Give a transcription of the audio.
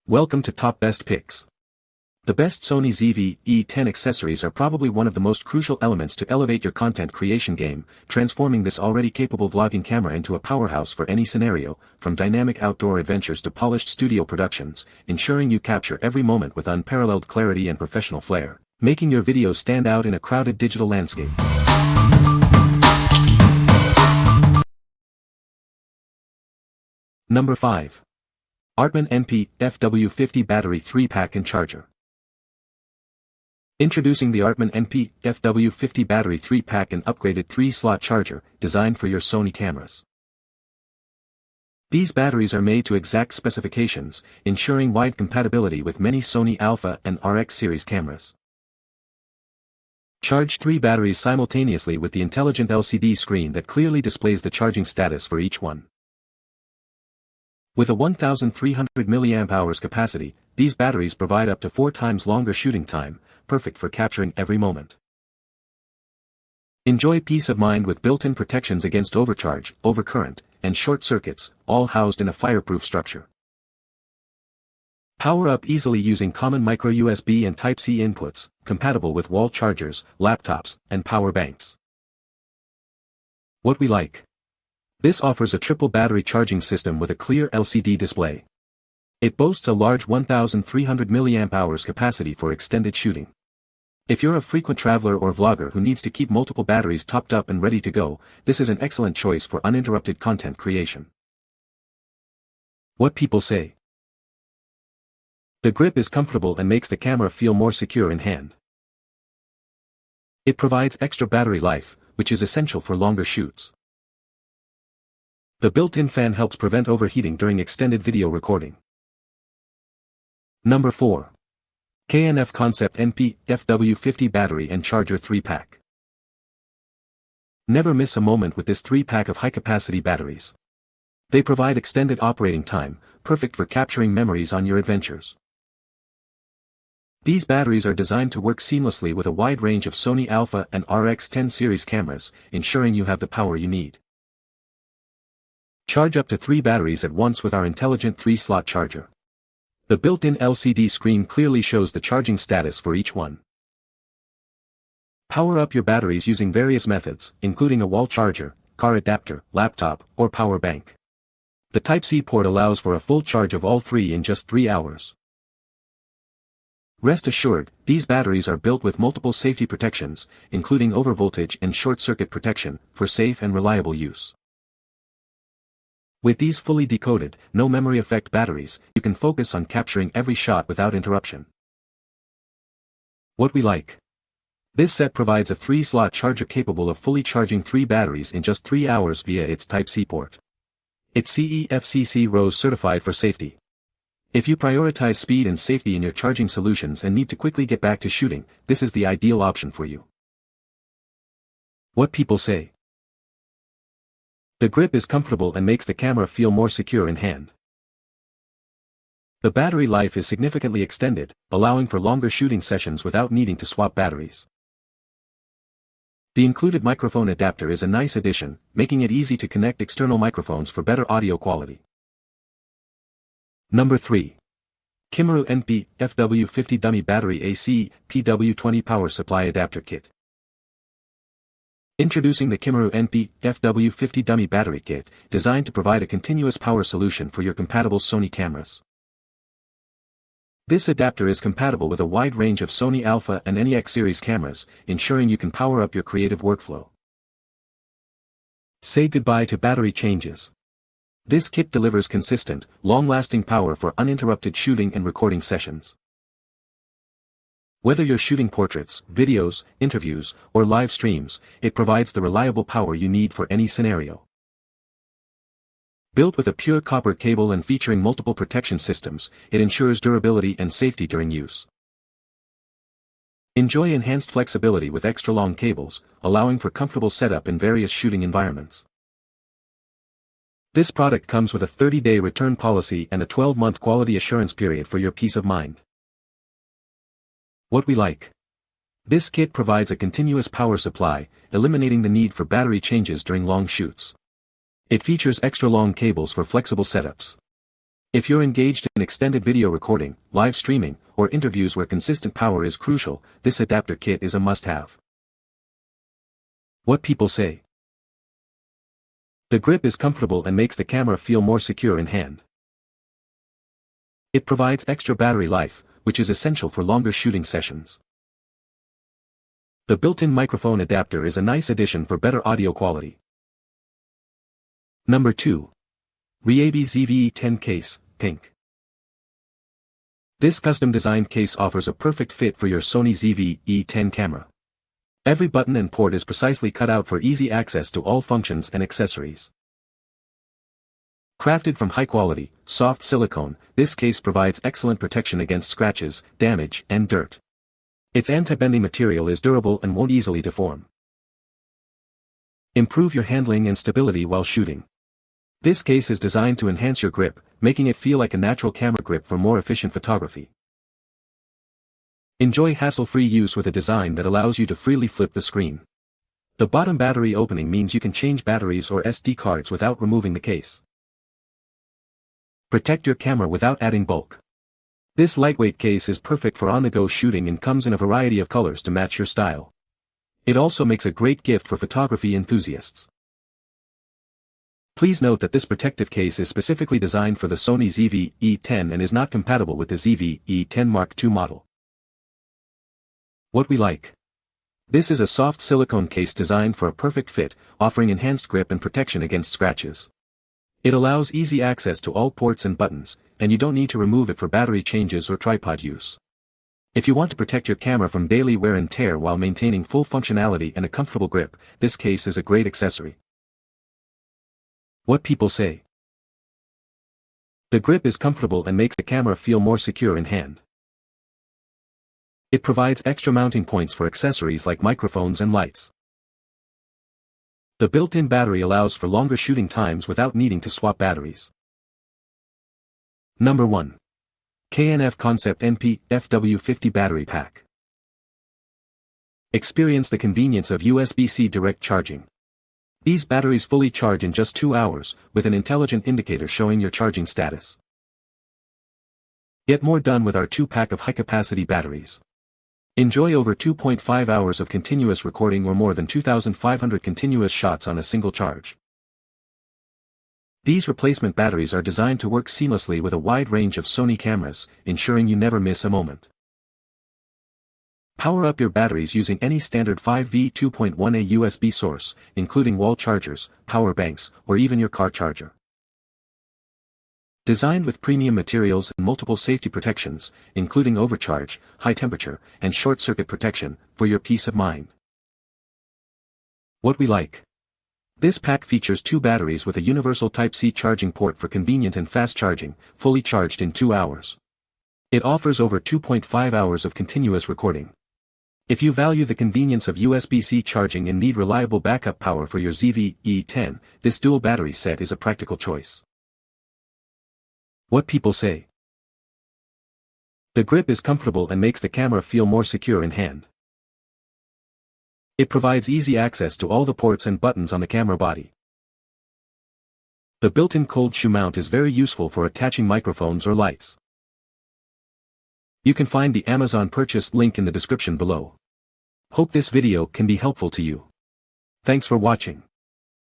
Welcome to Top Best Picks. The best Sony ZV-E10 accessories are probably one of the most crucial elements to elevate your content creation game, transforming this already capable vlogging camera into a powerhouse for any scenario, from dynamic outdoor adventures to polished studio productions, ensuring you capture every moment with unparalleled clarity and professional flair, making your videos stand out in a crowded digital landscape. Number 5. Artman NP-FW50 Battery 3-Pack and Charger. Introducing the Artman NP-FW50 Battery 3-Pack and upgraded 3-slot charger, designed for your Sony cameras. These batteries are made to exact specifications, ensuring wide compatibility with many Sony Alpha and RX series cameras. Charge 3 batteries simultaneously with the intelligent LCD screen that clearly displays the charging status for each one. With a 1,300 mAh capacity, these batteries provide up to 4 times longer shooting time, perfect for capturing every moment. Enjoy peace of mind with built-in protections against overcharge, overcurrent, and short circuits, all housed in a fireproof structure. Power up easily using common micro USB and Type-C inputs, compatible with wall chargers, laptops, and power banks. What we like. This offers a triple battery charging system with a clear LCD display. It boasts a large 1,300 mAh capacity for extended shooting. If you're a frequent traveler or vlogger who needs to keep multiple batteries topped up and ready to go, this is an excellent choice for uninterrupted content creation. What people say. The grip is comfortable and makes the camera feel more secure in hand. It provides extra battery life, which is essential for longer shoots. The built-in fan helps prevent overheating during extended video recording. Number 4. K&F Concept NP-FW50 Battery and Charger 3-Pack. Never miss a moment with this 3-pack of high-capacity batteries. They provide extended operating time, perfect for capturing memories on your adventures. These batteries are designed to work seamlessly with a wide range of Sony Alpha and RX 10 series cameras, ensuring you have the power you need. Charge up to 3 batteries at once with our intelligent 3-slot charger. The built-in LCD screen clearly shows the charging status for each one. Power up your batteries using various methods, including a wall charger, car adapter, laptop, or power bank. The Type-C port allows for a full charge of all 3 in just 3 hours. Rest assured, these batteries are built with multiple safety protections, including overvoltage and short-circuit protection, for safe and reliable use. With these fully decoded, no memory effect batteries, you can focus on capturing every shot without interruption. What we like. This set provides a 3-slot charger capable of fully charging 3 batteries in just 3 hours via its Type-C port. It's CE/FCC RoHS certified for safety. If you prioritize speed and safety in your charging solutions and need to quickly get back to shooting, this is the ideal option for you. What people say. The grip is comfortable and makes the camera feel more secure in hand. The battery life is significantly extended, allowing for longer shooting sessions without needing to swap batteries. The included microphone adapter is a nice addition, making it easy to connect external microphones for better audio quality. Number 3. Kimaru NP-FW50 Dummy Battery AC PW20 Power Supply Adapter Kit. Introducing the Kimaru NP-FW50 Dummy Battery Kit, designed to provide a continuous power solution for your compatible Sony cameras. This adapter is compatible with a wide range of Sony Alpha and NEX series cameras, ensuring you can power up your creative workflow. Say goodbye to battery changes. This kit delivers consistent, long-lasting power for uninterrupted shooting and recording sessions. Whether you're shooting portraits, videos, interviews, or live streams, it provides the reliable power you need for any scenario. Built with a pure copper cable and featuring multiple protection systems, it ensures durability and safety during use. Enjoy enhanced flexibility with extra long cables, allowing for comfortable setup in various shooting environments. This product comes with a 30-day return policy and a 12-month quality assurance period for your peace of mind. What we like. This kit provides a continuous power supply, eliminating the need for battery changes during long shoots. It features extra long cables for flexible setups. If you're engaged in extended video recording, live streaming, or interviews where consistent power is crucial, this adapter kit is a must-have. What people say. The grip is comfortable and makes the camera feel more secure in hand. It provides extra battery life, which is essential for longer shooting sessions. The built-in microphone adapter is a nice addition for better audio quality. Number 2. Rieibi ZV-E10 case, pink. This custom-designed case offers a perfect fit for your Sony ZV-E10 camera. Every button and port is precisely cut out for easy access to all functions and accessories. Crafted from high-quality, soft silicone, this case provides excellent protection against scratches, damage, and dirt. Its anti-bending material is durable and won't easily deform. Improve your handling and stability while shooting. This case is designed to enhance your grip, making it feel like a natural camera grip for more efficient photography. Enjoy hassle-free use with a design that allows you to freely flip the screen. The bottom battery opening means you can change batteries or SD cards without removing the case. Protect your camera without adding bulk. This lightweight case is perfect for on-the-go shooting and comes in a variety of colors to match your style. It also makes a great gift for photography enthusiasts. Please note that this protective case is specifically designed for the Sony ZV-E10 and is not compatible with the ZV-E10 Mark II model. What we like. This is a soft silicone case designed for a perfect fit, offering enhanced grip and protection against scratches. It allows easy access to all ports and buttons, and you don't need to remove it for battery changes or tripod use. If you want to protect your camera from daily wear and tear while maintaining full functionality and a comfortable grip, this case is a great accessory. What people say. The grip is comfortable and makes the camera feel more secure in hand. It provides extra mounting points for accessories like microphones and lights. The built-in battery allows for longer shooting times without needing to swap batteries. Number 1. KNF Concept NP FW50 Battery Pack. Experience the convenience of USB-C direct charging. These batteries fully charge in just 2 hours, with an intelligent indicator showing your charging status. Get more done with our 2-pack of high-capacity batteries. Enjoy over 2.5 hours of continuous recording or more than 2,500 continuous shots on a single charge. These replacement batteries are designed to work seamlessly with a wide range of Sony cameras, ensuring you never miss a moment. Power up your batteries using any standard 5V 2.1A USB source, including wall chargers, power banks, or even your car charger. Designed with premium materials and multiple safety protections, including overcharge, high temperature, and short-circuit protection, for your peace of mind. What we like. This pack features 2 batteries with a universal Type-C charging port for convenient and fast charging, fully charged in 2 hours. It offers over 2.5 hours of continuous recording. If you value the convenience of USB-C charging and need reliable backup power for your ZV-E10, this dual battery set is a practical choice. What people say. The grip is comfortable and makes the camera feel more secure in hand. It provides easy access to all the ports and buttons on the camera body. The built-in cold shoe mount is very useful for attaching microphones or lights. You can find the Amazon purchase link in the description below. Hope this video can be helpful to you. Thanks for watching.